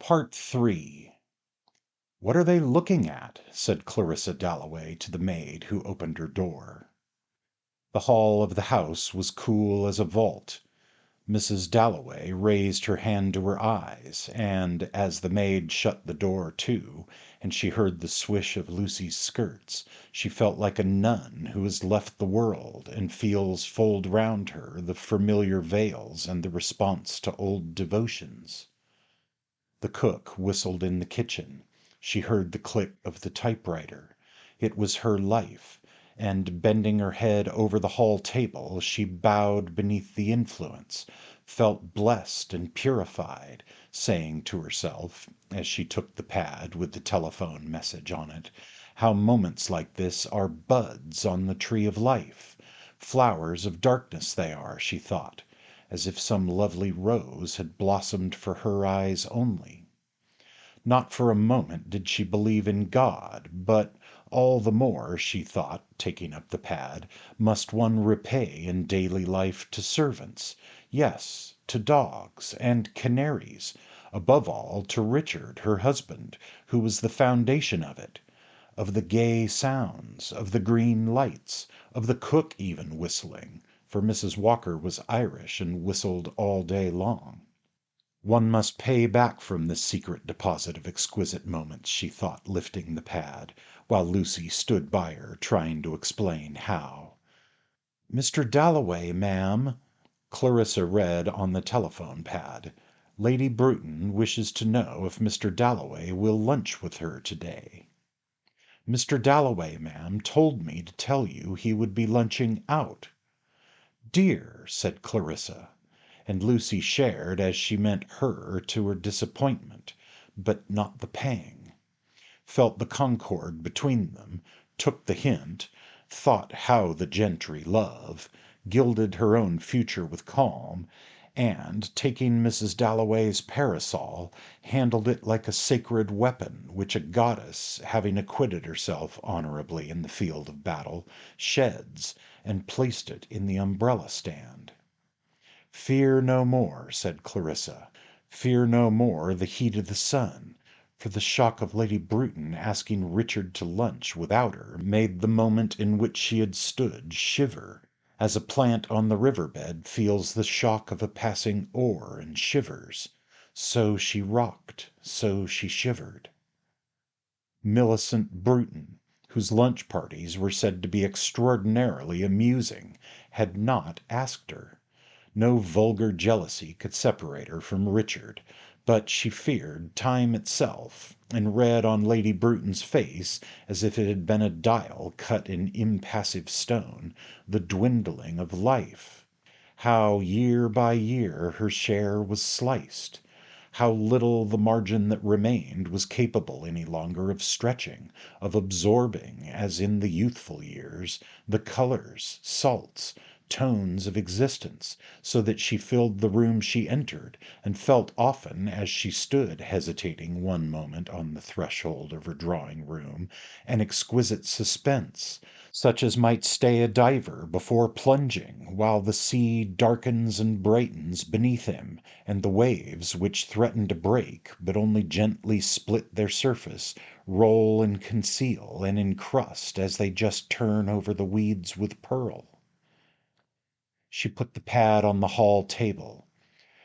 Part 3. "What are they looking at?" said Clarissa Dalloway to the maid who opened her door. The hall of the house was cool as a vault. Mrs. Dalloway raised her hand to her eyes, and as the maid shut the door to, and she heard the swish of Lucy's skirts, she felt like a nun who has left the world and feels fold round her the familiar veils and the response to old devotions. The cook whistled in the kitchen. She heard the click of the typewriter. It was her life, and bending her head over the hall table she bowed beneath the influence, felt blessed and purified, saying to herself, as she took the pad with the telephone message on it, how moments like this are buds on the tree of life. Flowers of darkness they are, she thought, as if some lovely rose had blossomed for her eyes only. Not for a moment did she believe in God, but all the more, she thought, taking up the pad, must one repay in daily life to servants, yes, to dogs and canaries, above all to Richard, her husband, who was the foundation of it, of the gay sounds, of the green lights, of the cook even whistling, for Mrs. Walker was Irish and whistled all day long. One must pay back from this secret deposit of exquisite moments, she thought, lifting the pad, while Lucy stood by her trying to explain how. "Mr. Dalloway, ma'am," Clarissa read on the telephone pad. "Lady Bruton wishes to know if Mr. Dalloway will lunch with her today." "Mr. Dalloway, ma'am, told me to tell you he would be lunching out." "Dear," said Clarissa, and Lucy shared as she meant her to her disappointment, but not the pang; felt the concord between them, took the hint, thought how the gentry love, gilded her own future with calm, and, taking Mrs. Dalloway's parasol, handled it like a sacred weapon which a goddess, having acquitted herself honourably in the field of battle, sheds, and placed it in the umbrella stand. "Fear no more," said Clarissa, "fear no more the heat of the sun, for the shock of Lady Bruton asking Richard to lunch without her made the moment in which she had stood shiver, as a plant on the river bed feels the shock of a passing oar and shivers. So she rocked, so she shivered." Millicent Bruton, whose lunch parties were said to be extraordinarily amusing, had not asked her. No vulgar jealousy could separate her from Richard, but she feared time itself, and read on Lady Bruton's face, as if it had been a dial cut in impassive stone, the dwindling of life. How year by year her share was sliced. How little the margin that remained was capable any longer of stretching, of absorbing, as in the youthful years, the colours, salts, tones of existence, so that she filled the room she entered, and felt often, as she stood hesitating one moment on the threshold of her drawing room, an exquisite suspense, such as might stay a diver before plunging, while the sea darkens and brightens beneath him, and the waves, which threaten to break, but only gently split their surface, roll and conceal and encrust as they just turn over the weeds with pearl. She put the pad on the hall table.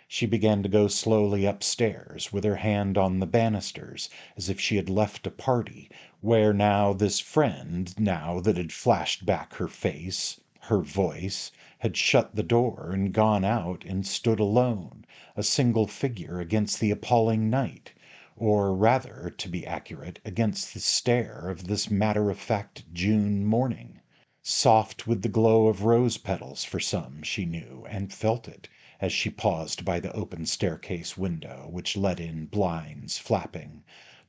She began to go slowly upstairs, with her hand on the banisters, as if she had left a party, where now this friend, now that had flashed back her face, her voice, had shut the door and gone out and stood alone, a single figure against the appalling night, or rather, to be accurate, against the stare of this matter-of-fact June morning. Soft with the glow of rose petals for some, she knew, and felt it, as she paused by the open staircase window, which let in blinds flapping,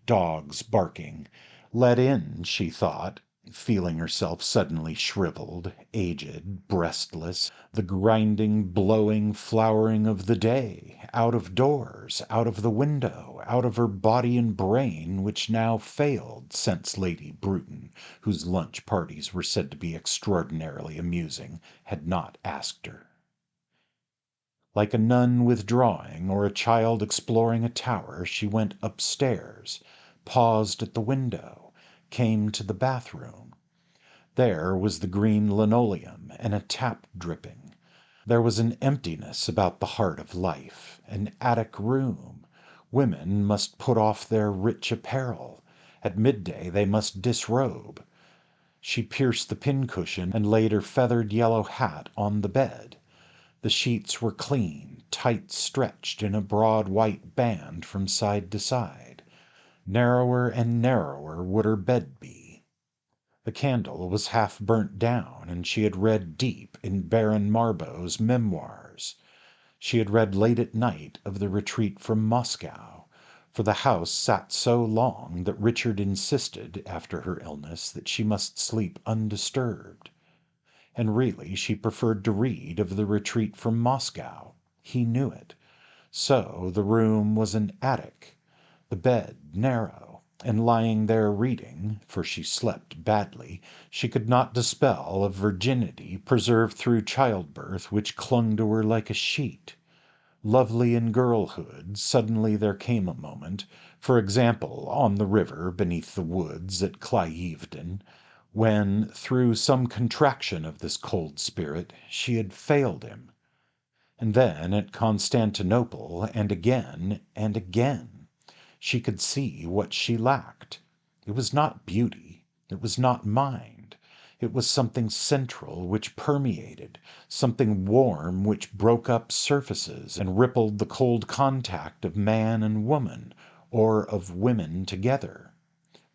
dogs barking. Let in, she thought, feeling herself suddenly shriveled, aged, breastless, the grinding, blowing flowering of the day, out of doors, out of the window, out of her body and brain, which now failed, since Lady Bruton, whose lunch parties were said to be extraordinarily amusing, had not asked her. Like a nun withdrawing or a child exploring a tower, she went upstairs, paused at the window, came to the bathroom. There was the green linoleum and a tap dripping. There was an emptiness about the heart of life, an attic room. Women must put off their rich apparel. At midday they must disrobe. She pierced the pincushion and laid her feathered yellow hat on the bed. The sheets were clean, tight stretched in a broad white band from side to side. Narrower and narrower would her bed be. The candle was half burnt down, and she had read deep in Baron Marbot's memoirs. She had read late at night of the retreat from Moscow, for the house sat so long that Richard insisted, after her illness, that she must sleep undisturbed. And really she preferred to read of the retreat from Moscow. He knew it. So the room was an attic, the bed narrow, and lying there reading, for she slept badly, she could not dispel a virginity preserved through childbirth which clung to her like a sheet. Lovely in girlhood, suddenly there came a moment, for example on the river beneath the woods at Clieveton, when, through some contraction of this cold spirit, she had failed him. And then at Constantinople, and again and again. She could see what she lacked. It was not beauty, it was not mind. It was something central which permeated, something warm which broke up surfaces and rippled the cold contact of man and woman, or of women together.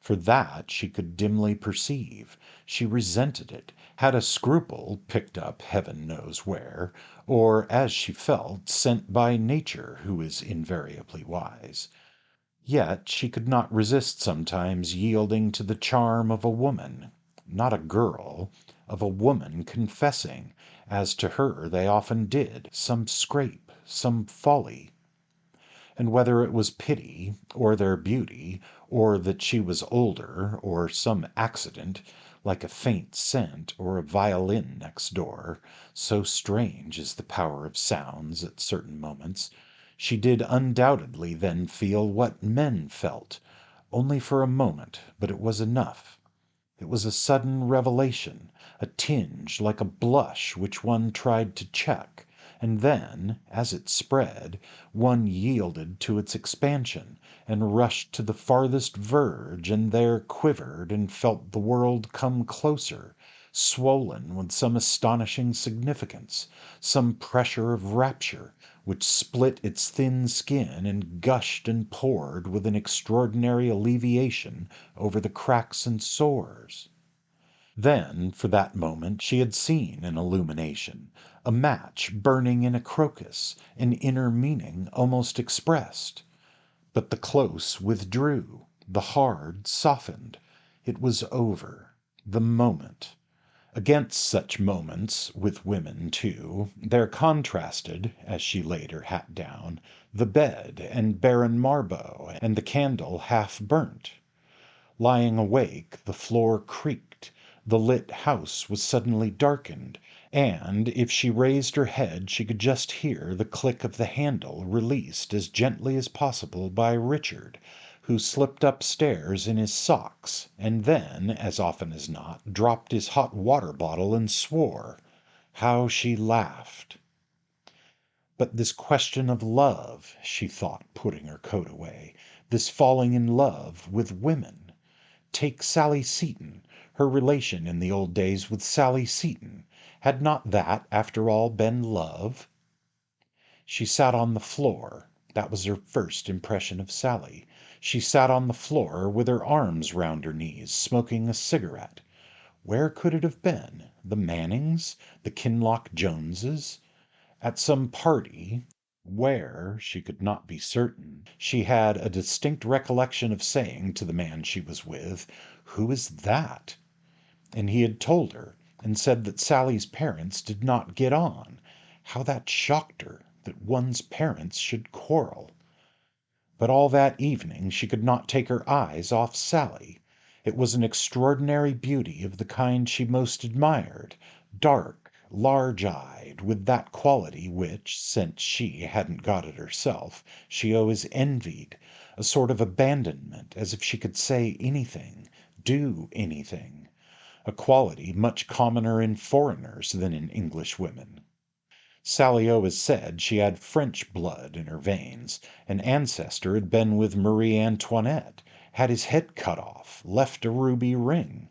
For that she could dimly perceive. She resented it, had a scruple picked up heaven knows where, or, as she felt, sent by nature, who is invariably wise. Yet she could not resist sometimes yielding to the charm of a woman, not a girl, of a woman confessing, as to her they often did, some scrape, some folly. And whether it was pity, or their beauty, or that she was older, or some accident, like a faint scent or a violin next door, so strange is the power of sounds at certain moments, she did undoubtedly then feel what men felt, only for a moment, but it was enough. It was a sudden revelation, a tinge like a blush which one tried to check, and then, as it spread, one yielded to its expansion, and rushed to the farthest verge, and there quivered and felt the world come closer, swollen with some astonishing significance, some pressure of rapture, which split its thin skin and gushed and poured with an extraordinary alleviation over the cracks and sores. Then, for that moment, she had seen an illumination, a match burning in a crocus, an inner meaning almost expressed. But the close withdrew, the hard softened. It was over. The moment. Against such moments, with women too, there contrasted, as she laid her hat down, the bed and Baron Marbot and the candle half burnt. Lying awake, the floor creaked, the lit house was suddenly darkened, and if she raised her head she could just hear the click of the handle released as gently as possible by Richard, who slipped upstairs in his socks, and then, as often as not, dropped his hot water bottle and swore. How she laughed! But this question of love, she thought, putting her coat away, this falling in love with women. Take Sally Seton, her relation in the old days with Sally Seton. Had not that, after all, been love? She sat on the floor. That was her first impression of Sally. She sat on the floor with her arms round her knees, smoking a cigarette. Where could it have been? The Mannings? The Kinloch Joneses? At some party. Where, she could not be certain. She had a distinct recollection of saying to the man she was with, "Who is that?" And he had told her, and said that Sally's parents did not get on. How that shocked her, that one's parents should quarrel. But all that evening she could not take her eyes off Sally. It was an extraordinary beauty of the kind she most admired, dark, large-eyed, with that quality which, since she hadn't got it herself, she always envied, a sort of abandonment, as if she could say anything, do anything, a quality much commoner in foreigners than in English women. Sally always said she had French blood in her veins. An ancestor had been with Marie Antoinette, had his head cut off, left a ruby ring.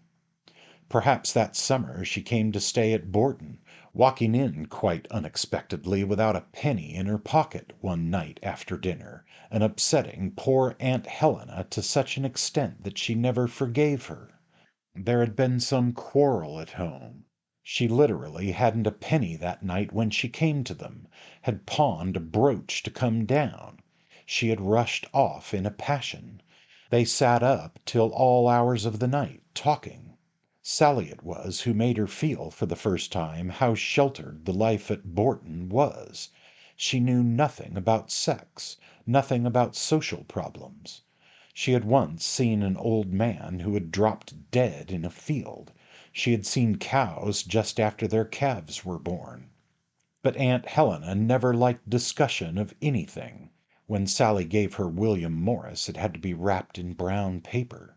Perhaps that summer she came to stay at Bourton, walking in quite unexpectedly without a penny in her pocket one night after dinner, and upsetting poor Aunt Helena to such an extent that she never forgave her. There had been some quarrel at home. She literally hadn't a penny that night when she came to them, had pawned a brooch to come down. She had rushed off in a passion. They sat up till all hours of the night, talking. Sally it was who made her feel for the first time how sheltered the life at Bourton was. She knew nothing about sex, nothing about social problems. She had once seen an old man who had dropped dead in a field. She had seen cows just after their calves were born. But Aunt Helena never liked discussion of anything. When Sally gave her William Morris it had to be wrapped in brown paper.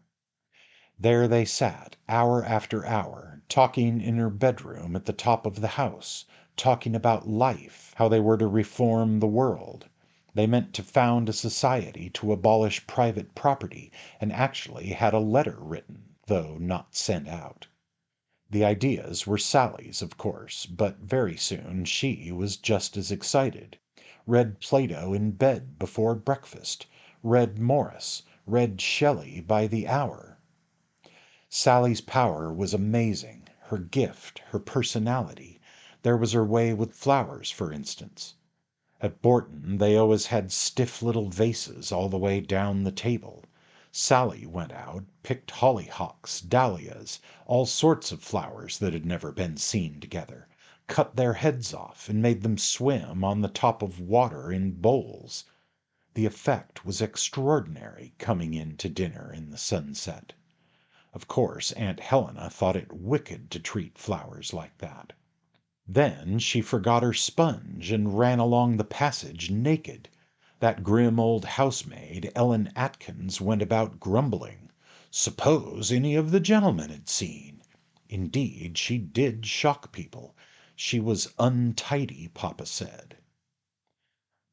There they sat, hour after hour, talking in her bedroom at the top of the house, talking about life, how they were to reform the world. They meant to found a society to abolish private property, and actually had a letter written, though not sent out. The ideas were Sally's, of course, but very soon she was just as excited. Read Plato in bed before breakfast, read Morris, read Shelley by the hour. Sally's power was amazing, her gift, her personality. There was her way with flowers, for instance. At Bourton they always had stiff little vases all the way down the table. Sally went out, picked hollyhocks, dahlias, all sorts of flowers that had never been seen together, cut their heads off and made them swim on the top of water in bowls. The effect was extraordinary, coming in to dinner in the sunset. Of course Aunt Helena thought it wicked to treat flowers like that. Then she forgot her sponge and ran along the passage naked. That grim old housemaid, Ellen Atkins, went about grumbling. Suppose any of the gentlemen had seen. Indeed, she did shock people. She was untidy, Papa said.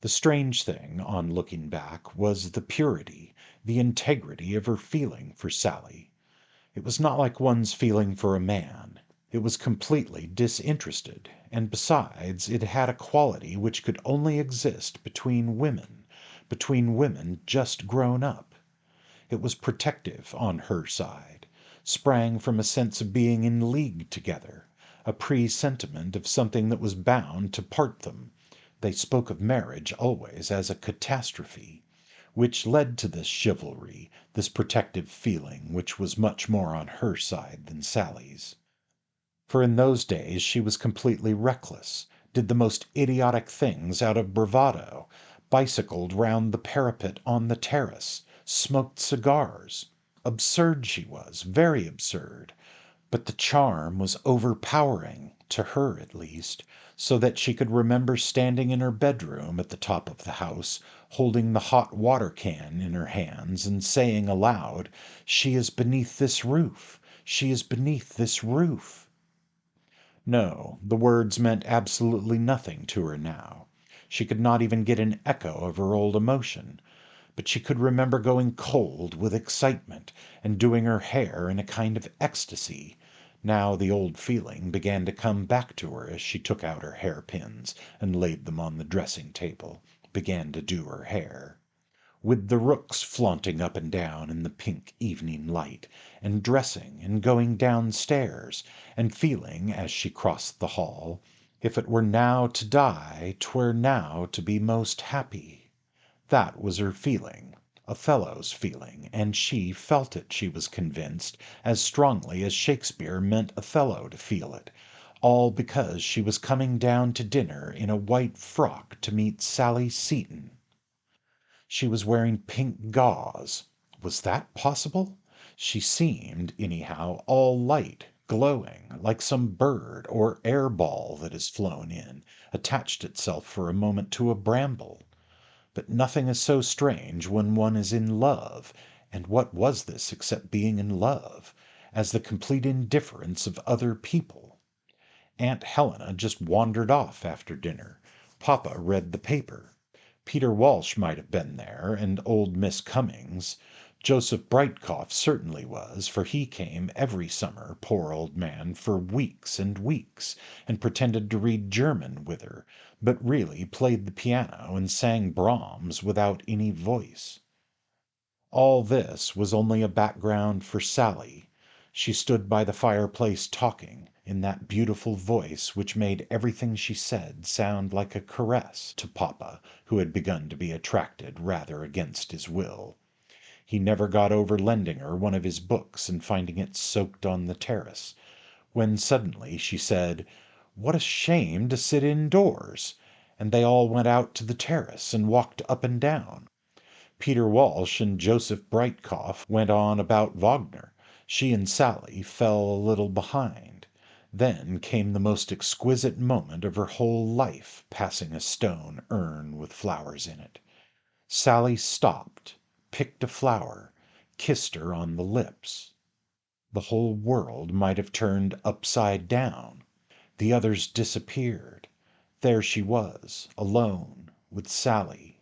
The strange thing, on looking back, was the purity, the integrity of her feeling for Sally. It was not like one's feeling for a man. It was completely disinterested, and besides it had a quality which could only exist between women just grown up. It was protective on her side, sprang from a sense of being in league together, a presentiment of something that was bound to part them. They spoke of marriage always as a catastrophe, which led to this chivalry, this protective feeling which was much more on her side than Sally's. For in those days she was completely reckless, did the most idiotic things out of bravado, bicycled round the parapet on the terrace, smoked cigars. Absurd she was, very absurd. But the charm was overpowering, to her at least, so that she could remember standing in her bedroom at the top of the house, holding the hot water can in her hands and saying aloud, "She is beneath this roof, she is beneath this roof." No, the words meant absolutely nothing to her now. She could not even get an echo of her old emotion. But she could remember going cold with excitement and doing her hair in a kind of ecstasy. Now the old feeling began to come back to her as she took out her hairpins and laid them on the dressing table, began to do her hair. With the rooks flaunting up and down in the pink evening light, and dressing and going downstairs, and feeling, as she crossed the hall, if it were now to die, 'twere now to be most happy. That was her feeling, Othello's feeling, and she felt it, she was convinced, as strongly as Shakespeare meant Othello to feel it, all because she was coming down to dinner in a white frock to meet Sally Seaton. She was wearing pink gauze. Was that possible? She seemed, anyhow, all light, glowing, like some bird or air ball that has flown in, attached itself for a moment to a bramble. But nothing is so strange when one is in love, and what was this except being in love, as the complete indifference of other people? Aunt Helena just wandered off after dinner. Papa read the paper. Peter Walsh might have been there, and old Miss Cummings. Joseph Brightcoff certainly was, for he came every summer, poor old man, for weeks and weeks, and pretended to read German with her, but really played the piano and sang Brahms without any voice. All this was only a background for Sally. She stood by the fireplace talking, in that beautiful voice which made everything she said sound like a caress to Papa, who had begun to be attracted rather against his will. He never got over lending her one of his books and finding it soaked on the terrace, when suddenly she said, "What a shame to sit indoors!" and they all went out to the terrace and walked up and down. Peter Walsh and Joseph Brightcoff went on about Wagner. She and Sally fell a little behind. Then came the most exquisite moment of her whole life, passing a stone urn with flowers in it. Sally stopped, picked a flower, kissed her on the lips. The whole world might have turned upside down. The others disappeared. There she was, alone, with Sally.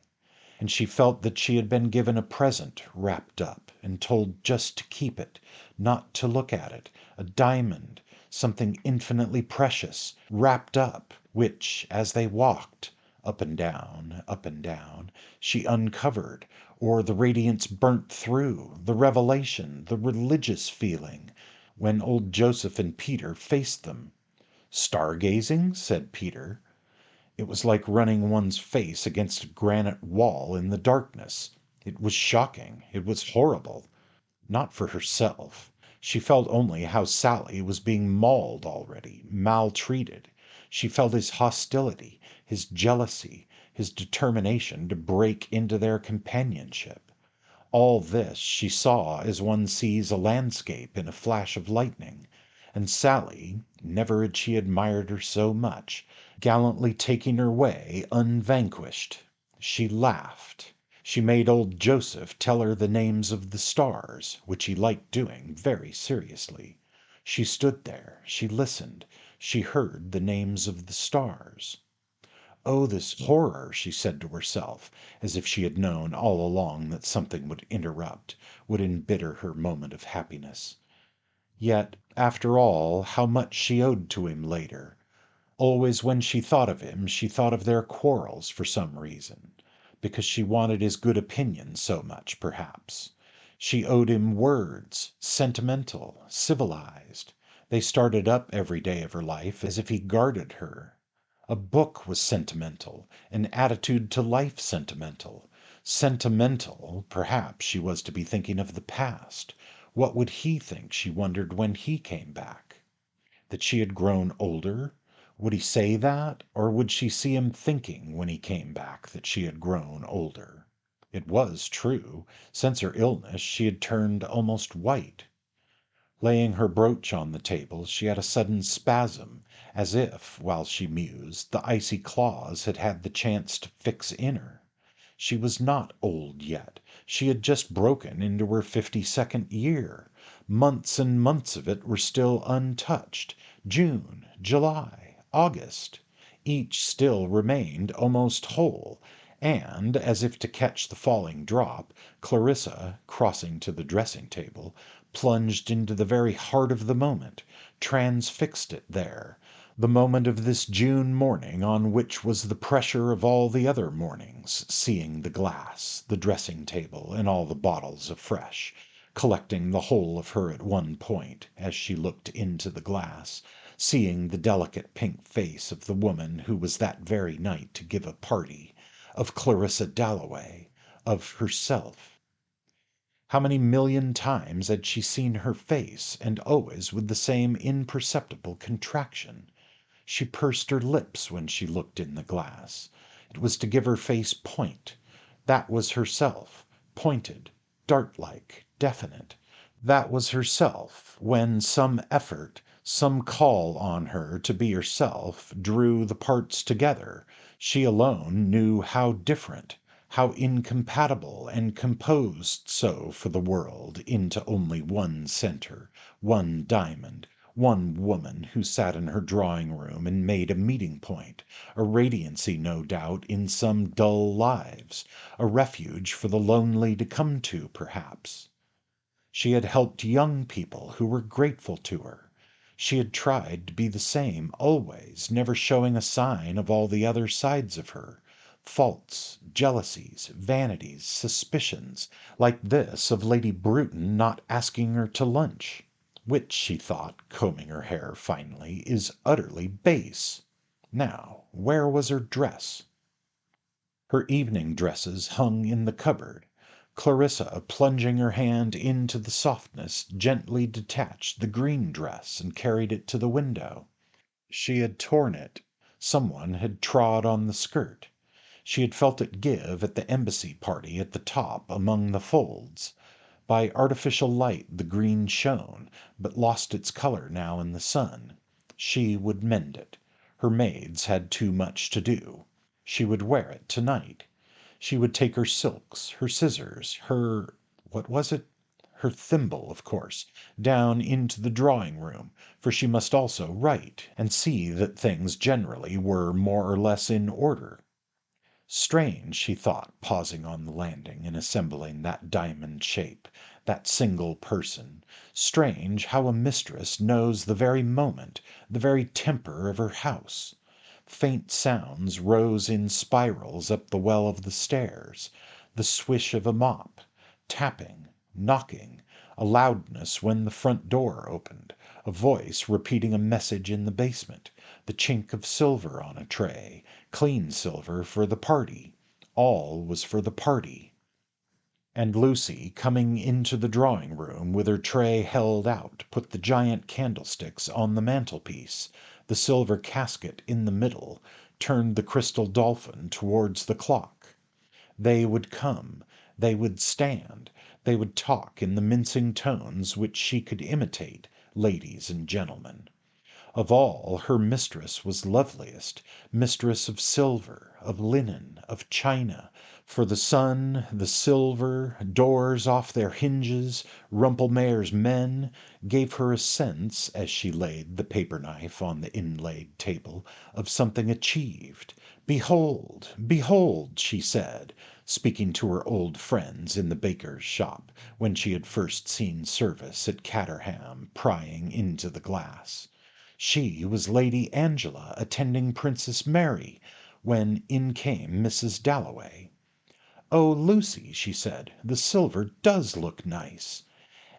And she felt that she had been given a present wrapped up and told just to keep it, not to look at it, a diamond, something infinitely precious, wrapped up, which, as they walked, up and down, she uncovered, or the radiance burnt through, the revelation, the religious feeling, when old Joseph and Peter faced them. "Stargazing?" said Peter. It was like running one's face against a granite wall in the darkness. It was shocking. It was horrible. Not for herself. She felt only how Sally was being mauled already, maltreated. She felt his hostility, his jealousy, his determination to break into their companionship. All this she saw as one sees a landscape in a flash of lightning. And Sally, never had she admired her so much, gallantly taking her way unvanquished. She laughed. She made old Joseph tell her the names of the stars, which he liked doing very seriously. She stood there, she listened, she heard the names of the stars. Oh, this horror, she said to herself, as if she had known all along that something would interrupt, would embitter her moment of happiness. Yet, after all, how much she owed to him later. Always when she thought of him, she thought of their quarrels for some reason. Because she wanted his good opinion so much, perhaps. She owed him words, sentimental, civilized. They started up every day of her life as if he guarded her. A book was sentimental, an attitude to life sentimental. Sentimental, perhaps she was to be thinking of the past. What would he think, she wondered, when he came back? That she had grown older? Would he say that, or would she see him thinking when he came back that she had grown older? It was true. Since her illness she had turned almost white. Laying her brooch on the table, she had a sudden spasm, as if, while she mused, the icy claws had had the chance to fix in her. She was not old yet. She had just broken into her 52nd year. Months and months of it were still untouched. June, July, August. Each still remained almost whole, and, as if to catch the falling drop, Clarissa, crossing to the dressing table, plunged into the very heart of the moment, transfixed it there, the moment of this June morning on which was the pressure of all the other mornings, seeing the glass, the dressing table, and all the bottles afresh, collecting the whole of her at one point, as she looked into the glass, seeing the delicate pink face of the woman who was that very night to give a party, of Clarissa Dalloway, of herself. How many million times had she seen her face, and always with the same imperceptible contraction? She pursed her lips when she looked in the glass. It was to give her face point. That was herself, pointed, dart-like, definite. That was herself, when some effort, Some call on her to be herself drew the parts together. She alone knew how different, how incompatible, and composed so for the world into only one centre, one diamond, one woman who sat in her drawing room and made a meeting point, a radiancy no doubt in some dull lives, a refuge for the lonely to come to perhaps. She had helped young people who were grateful to her. She had tried to be the same always, never showing a sign of all the other sides of her, faults, jealousies, vanities, suspicions, like this of Lady Bruton not asking her to lunch, which, she thought, combing her hair finally, is utterly base. Now, where was her dress? Her evening dresses hung in the cupboard. Clarissa, plunging her hand into the softness, gently detached the green dress and carried it to the window. She had torn it. Someone had trod on the skirt. She had felt it give at the embassy party at the top among the folds. By artificial light the green shone, but lost its colour now in the sun. She would mend it. Her maids had too much to do. She would wear it tonight. She would take her silks, her scissors, her what was it? Her thimble, of course, down into the drawing room, for she must also write, and see that things generally were more or less in order. Strange, she thought, pausing on the landing and assembling that diamond shape, that single person, strange how a mistress knows the very moment, the very temper of her house. Faint sounds rose in spirals up the well of the stairs, the swish of a mop, tapping, knocking, a loudness when the front door opened, a voice repeating a message in the basement, the chink of silver on a tray, clean silver for the party. All was for the party. And Lucy, coming into the drawing room with her tray held out, put the giant candlesticks on the mantelpiece, the silver casket in the middle, turned the crystal dolphin towards the clock. They would come, they would stand, they would talk in the mincing tones which she could imitate, ladies and gentlemen. Of all, her mistress was loveliest, mistress of silver, of linen, of china, for the sun, the silver, doors off their hinges, Rumpelmayer's men, gave her a sense, as she laid the paper knife on the inlaid table, of something achieved. Behold, behold, she said, speaking to her old friends in the baker's shop, when she had first seen service at Caterham, prying into the glass. She was Lady Angela attending Princess Mary, when in came Mrs. Dalloway. "Oh, Lucy," she said, "the silver does look nice."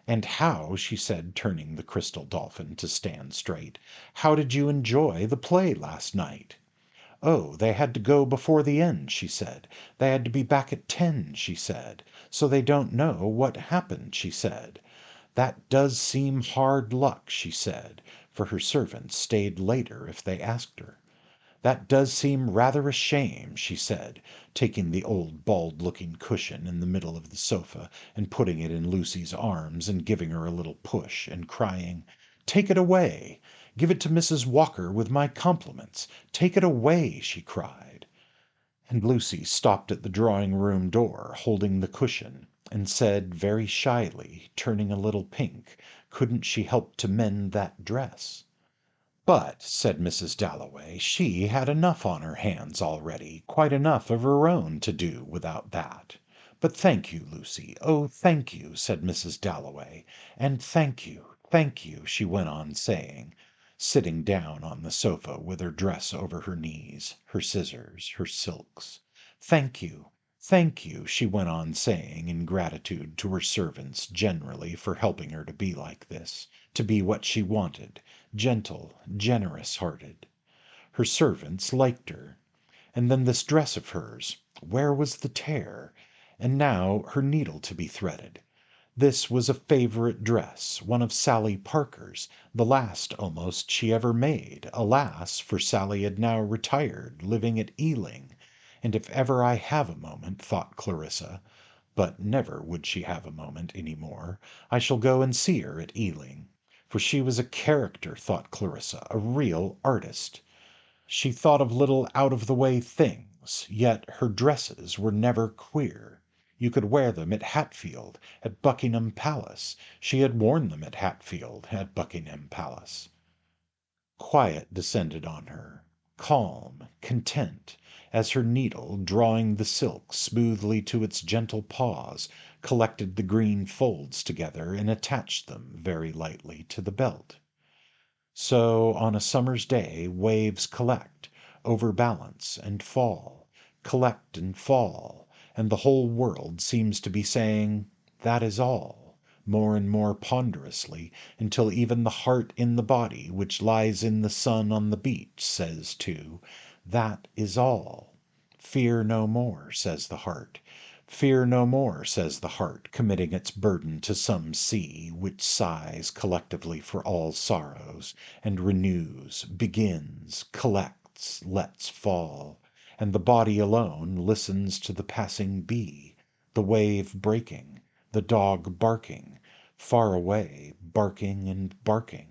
"And how," she said, turning the crystal dolphin to stand straight, "how did you enjoy the play last night?" "Oh, they had to go before the end," she said. "They had to be back at 10, she said. So they don't know what happened, she said. That does seem hard luck, she said, for her servants stayed later if they asked her. That does seem rather a shame, she said, taking the old bald-looking cushion in the middle of the sofa and putting it in Lucy's arms and giving her a little push, and crying, "Take it away! Give it to Mrs. Walker with my compliments! Take it away!" she cried. And Lucy stopped at the drawing-room door, holding the cushion, and said very shyly, turning a little pink, couldn't she help to mend that dress? But, said Mrs. Dalloway, she had enough on her hands already, quite enough of her own to do without that. But thank you, Lucy, oh, thank you, said Mrs. Dalloway, and thank you, she went on saying, sitting down on the sofa with her dress over her knees, her scissors, her silks. Thank you, she went on saying in gratitude to her servants generally for helping her to be like this, to be what she wanted, gentle, generous-hearted. Her servants liked her. And then this dress of hers, where was the tear? And now her needle to be threaded. This was a favourite dress, one of Sally Parker's, the last almost she ever made, alas, for Sally had now retired, living at Ealing, and if ever I have a moment, thought Clarissa, but never would she have a moment any more, I shall go and see her at Ealing. For she was a character, thought Clarissa, a real artist. She thought of little out-of-the-way things, yet her dresses were never queer. You could wear them at Hatfield, at Buckingham Palace. She had worn them at Hatfield, at Buckingham Palace. Quiet descended on her, calm, content, as her needle, drawing the silk smoothly to its gentle pause, collected the green folds together and attached them very lightly to the belt. So on a summer's day waves collect, overbalance, and fall, collect and fall, and the whole world seems to be saying, "That is all," more and more ponderously, until even the heart in the body, which lies in the sun on the beach, says too, "That is all." "Fear no more," says the heart. "Fear no more," says the heart, committing its burden to some sea, which sighs collectively for all sorrows, and renews, begins, collects, lets fall, and the body alone listens to the passing bee, the wave breaking, the dog barking, far away, barking and barking.